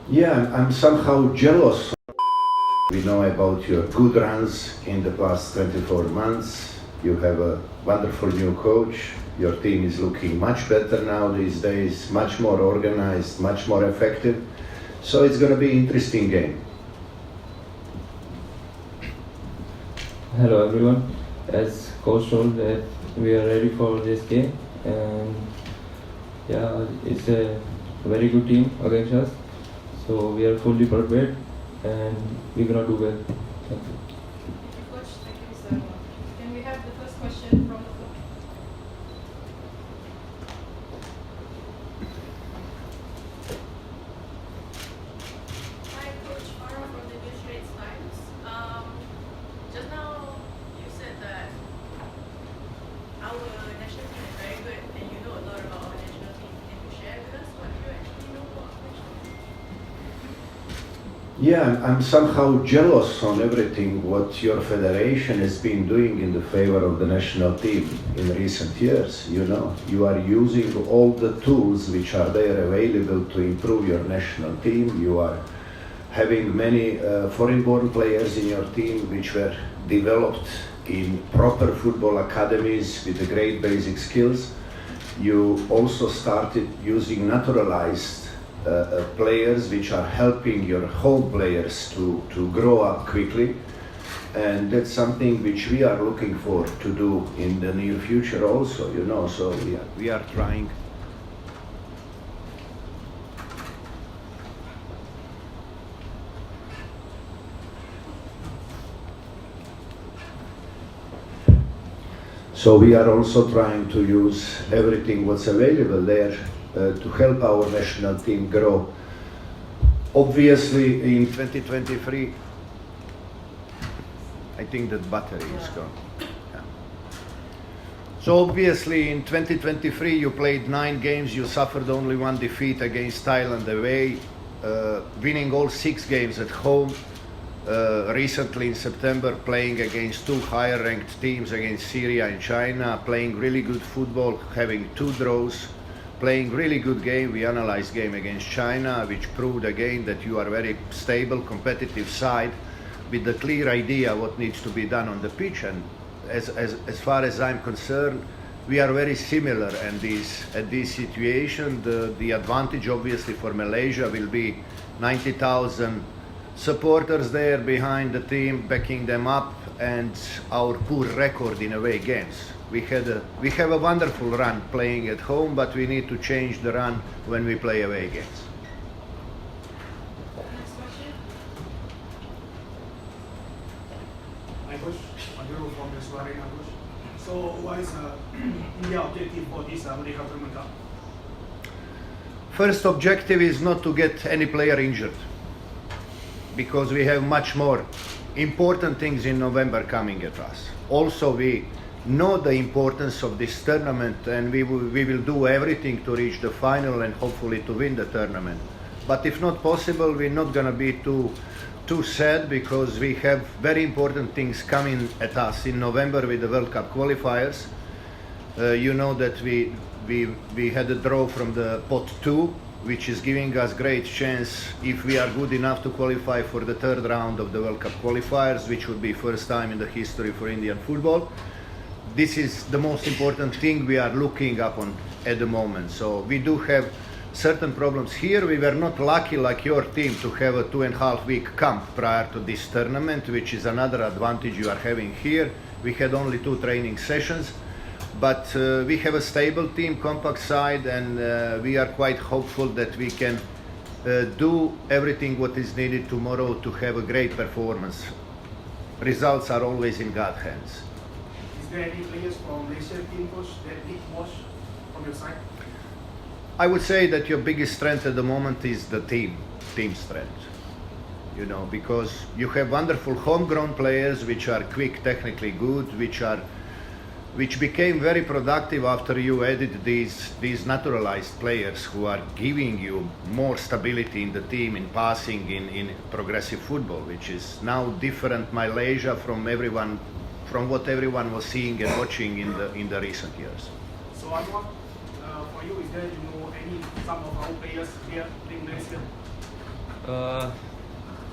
Yeah, I'm somehow jealous. We know about your good runs in the past 24 months. You have a wonderful new coach. Your team is looking much better now these days, much more organized, much more effective. So it's going to be an interesting game. Hello everyone. As coach told that we are ready for this game, and yeah, it's a very good team against us. So we are fully prepared and we're gonna do well. Thank you. Coach, thank you so much. Can we have the first question from the floor? Hi, Coach Anwar from the News Straits Times. Just now you said that our national team is very good and you know a lot about our national team. Can you share with us what you actually know about our national team? Yeah, I'm somehow jealous on everything what your federation has been doing in the favor of the national team in recent years. You know, you are using all the tools which are there available to improve your national team. You are having many foreign-born players in your team which were developed in proper football academies with the great basic skills. You also started using naturalized players which are helping your home players to grow up quickly, and that's something which we are looking for to do in the near future also, you know, so we are trying. So we are also trying to use everything what's available there to help our national team grow. Obviously, in 2023, I think that battery is gone. Yeah. So obviously, in 2023, you played 9 games. You suffered only 1 defeat against Thailand away, winning all 6 games at home. Recently in September, playing against 2 higher-ranked teams, against Syria and China, playing really good football, having 2 draws. Playing really good game. We analyzed game against China, which proved again that you are very stable, competitive side with the clear idea what needs to be done on the pitch. And as far as I'm concerned, we are very similar. And at this situation, the advantage obviously for Malaysia will be 90,000 supporters there behind the team, backing them up, and our poor record in away games. We have a wonderful run playing at home, but we need to change the run when we play away games. Next question. Hi, Coach. Andrew from the Suarez, Coach. So, what is India objective for this Merdeka Tournament Cup? First objective is not to get any player injured, because we have much more important things in November coming at us. Also, we know the importance of this tournament, and we will do everything to reach the final and hopefully to win the tournament. But if not possible, we're not going to be too sad, because we have very important things coming at us in November with the World Cup qualifiers. You know that we had a draw from the pot 2, which is giving us great chance if we are good enough to qualify for the 3rd round of the World Cup qualifiers, which would be first time in the history for Indian football. This is the most important thing we are looking upon at the moment. So we do have certain problems here. We were not lucky like your team to have a 2.5-week camp prior to this tournament, which is another advantage you are having here. We had only 2 training sessions, but we have a stable team, compact side, and we are quite hopeful that we can do everything what is needed tomorrow to have a great performance. Results are always in God's hands. Is there any players from Malaysia team, Coach, that need watch from your side? I would say that your biggest strength at the moment is the team strength. You know, because you have wonderful homegrown players which are quick, technically good, which became very productive after you added these naturalized players who are giving you more stability in the team, in passing, in progressive football, which is now different Malaysia from what everyone was seeing and watching in the recent years. So, Anwar, for you, is there some of our players here in Malaysia?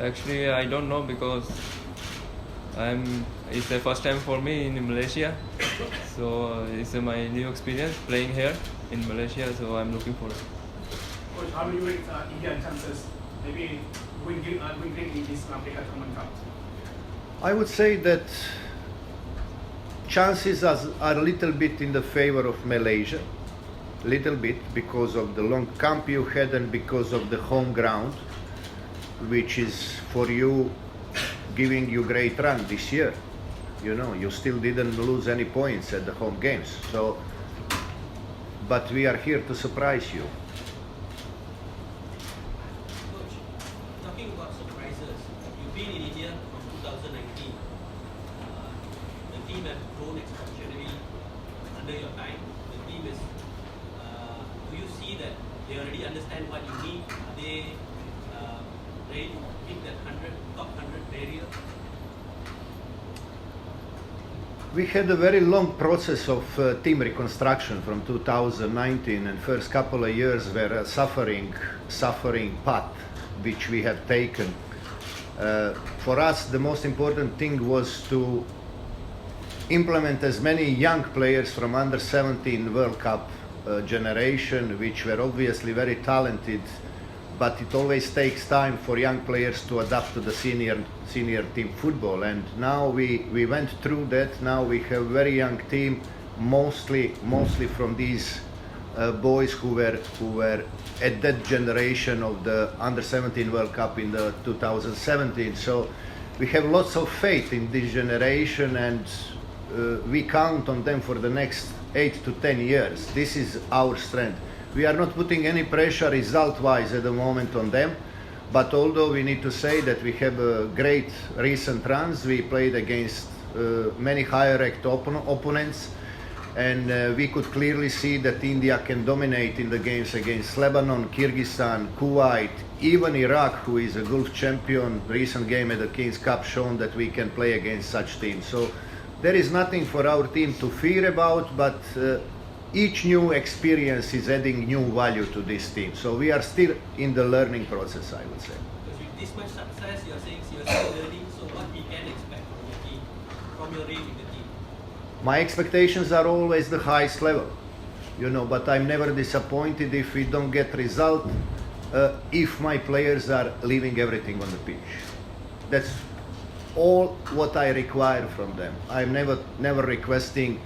Actually, I don't know because it's the first time for me in Malaysia, so it's my new experience playing here in Malaysia. So I'm looking forward. Coach, how do you rate Indian chances? Maybe win in this Merdeka Tournament Cup. I would say that chances are a little bit in the favor of Malaysia, little bit because of the long camp you had and because of the home ground, which is for you giving you great run this year. You know, you still didn't lose any points at the home games. So, but we are here to surprise you. Coach, talking about surprises, you've been in India from 2019. The team has grown exponentially under your time. The team is, do you see that they already understand what you need? Are they ready to hit that top 100 barrier? We had a very long process of team reconstruction from 2019, and first couple of years were a suffering path which we have taken. For us, the most important thing was to implement as many young players from under 17 World Cup generation, which were obviously very talented, but it always takes time for young players to adapt to the senior team football. And now we went through that. Now we have very young team, mostly from these boys who were at that generation of the under 17 World Cup in the 2017. So we have lots of faith in this generation, and we count on them for the next 8 to 10 years. This is our strength. We are not putting any pressure result-wise at the moment on them, but although we need to say that we have great recent runs, we played against many higher-ranked opponents, and we could clearly see that India can dominate in the games against Lebanon, Kyrgyzstan, Kuwait, even Iraq, who is a Gulf champion. Recent game at the Kings Cup shown that we can play against such teams. So there is nothing for our team to fear about, but each new experience is adding new value to this team. So we are still in the learning process, I would say. Because with this much success, you're saying you're still learning, so what we can expect from your team, from your range in the team? My expectations are always the highest level, you know, but I'm never disappointed if we don't get result, if my players are leaving everything on the pitch. That's all what I require from them. I'm never requesting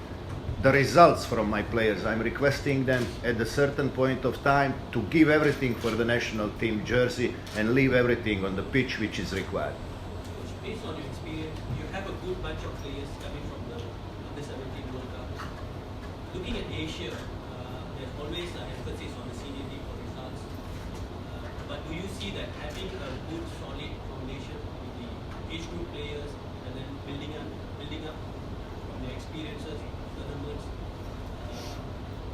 the results from my players. I'm requesting them at a certain point of time to give everything for the national team jersey and leave everything on the pitch which is required. Coach, based on your experience, you have a good bunch of players coming from the under 17 World Cup. Looking at Asia, there's always an emphasis on the senior team for results. But do you see that having a good, solid foundation with the age group players and then building up from their experiences, tournaments,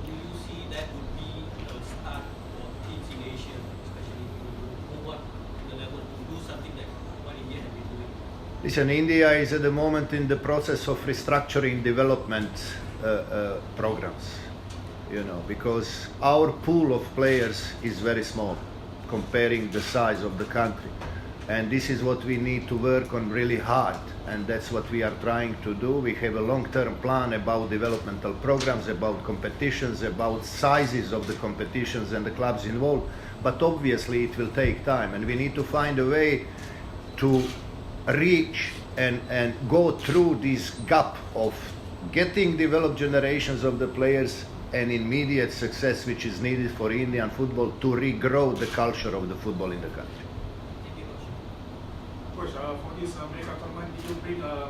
do you see that would be a start for teams in Asia, especially to move on to the level to do something that what India has been doing? Listen, India is at the moment in the process of restructuring development programs, you know, because our pool of players is very small comparing the size of the country. And this is what we need to work on really hard, and that's what we are trying to do. We have a long-term plan about developmental programs, about competitions, about sizes of the competitions and the clubs involved, but obviously it will take time, and we need to find a way to reach and go through this gap of getting developed generations of the players and immediate success which is needed for Indian football to regrow the culture of the football in the country. Coach, for this Merdeka tournament, did you bring a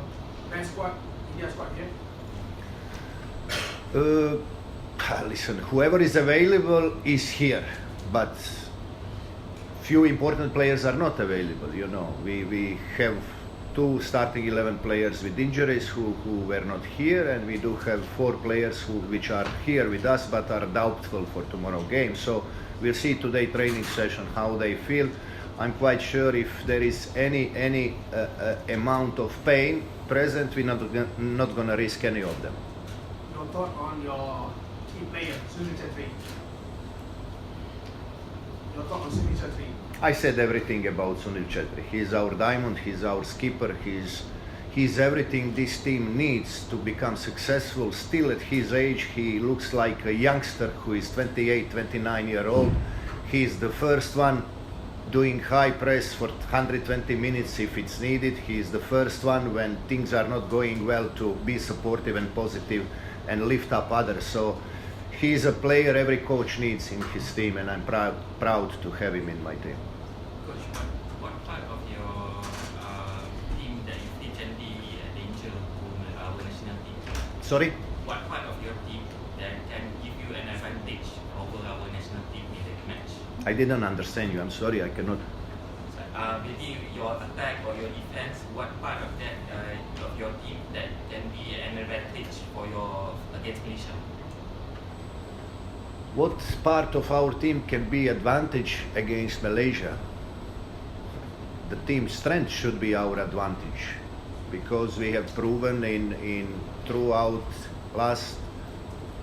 best squad, India squad here? Listen, whoever is available is here, but few important players are not available. You know, we have 2 starting 11 players with injuries who were not here, and we do have 4 players which are here with us but are doubtful for tomorrow's game. So we'll see today training session how they feel. I'm quite sure if there is any amount of pain present, we're not going to risk any of them. Your thought on your key player, Sunil Chetri. Your thought on Sunil Chetri. I said everything about Sunil Chetri. He's our diamond, he's our skipper, he's everything this team needs to become successful. Still at his age, he looks like a youngster who is 28, 29 year old. He's the first one doing high press for 120 minutes if it's needed. He's the first one when things are not going well to be supportive and positive and lift up others. So he's a player every coach needs in his team, and I'm proud to have him in my team. Coach, what part of your team that you think can be a danger to our national team? Sorry? What part of your team that can give you an advantage over our national team in the match? I didn't understand you. I'm sorry, I cannot. Maybe your attack or your defense, what part of that of your team that can be an advantage for your against Malaysia? What part of our team can be advantage against Malaysia? The team's strength should be our advantage, because we have proven in throughout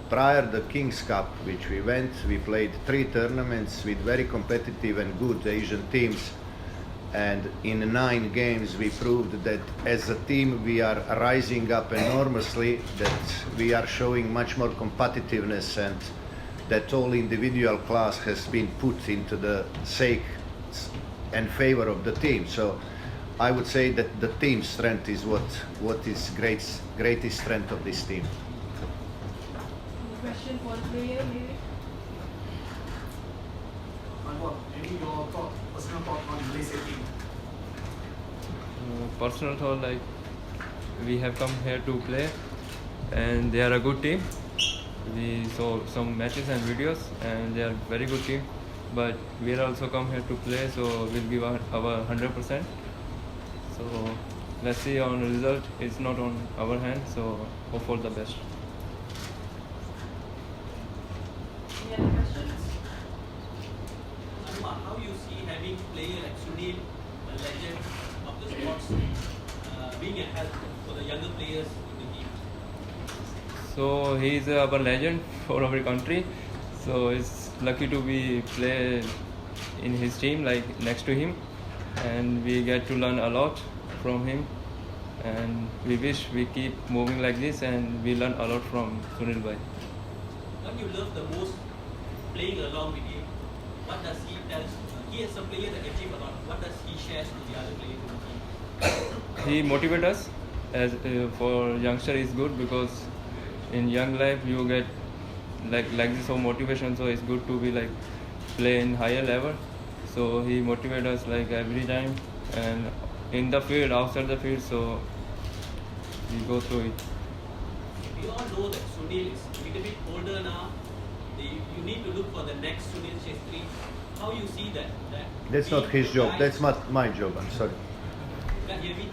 prior the King's Cup, which we played 3 tournaments with very competitive and good Asian teams, and in 9 games we proved that as a team we are rising up enormously, that we are showing much more competitiveness, and that all individual class has been put into the sake and favor of the team. So I would say that the team strength is what is greatest strength of this team. Question for the player, maybe? Anwar, any your personal thought on Malaysia team? Personal thought, like, we have come here to play and they are a good team. We saw some matches and videos and they are very good team, but we are also come here to play, so we'll give our 100%. So let's see on the result. It's not on our hand, so hope for the best. Any other questions? Anwar, how you see having player like Sunil, a legend of the sports, being a help for the younger players in the team? So he's our legend for our country. So it's lucky to be play in his team, like next to him, and we get to learn a lot from him. And we wish we keep moving like this, and we learn a lot from Sunil bhai. What you love the most playing along with him? What does he tell? He is a player that achieves a lot. What does he share to the other players in the team? He motivates us as for youngster is good, because in young life you get like this of motivation, so it's good to be like play in higher level. So he motivates us like every time, and in the field, outside the field, so we go through it. We all know that Sunil is a little bit older now. You need to look for the next Sunil Chhetri. How you see that? That's not his job. That's not my job. I'm sorry. Can you hear me?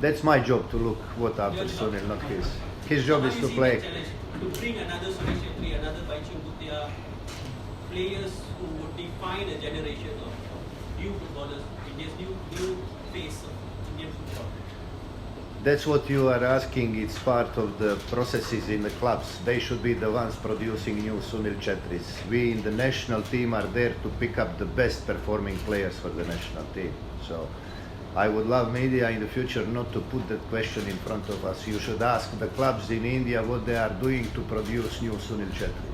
That's my job to look what after Sunil, not his. His job is to play. To bring another Sunil Chhetri, another Baichung Bhutia, players who would define a generation of new footballers, India's new face of Indian football. That's what you are asking. It's part of the processes in the clubs. They should be the ones producing new Sunil Chetris. We in the national team are there to pick up the best performing players for the national team. So I would love media in the future not to put that question in front of us. You should ask the clubs in India what they are doing to produce new Sunil Chetris.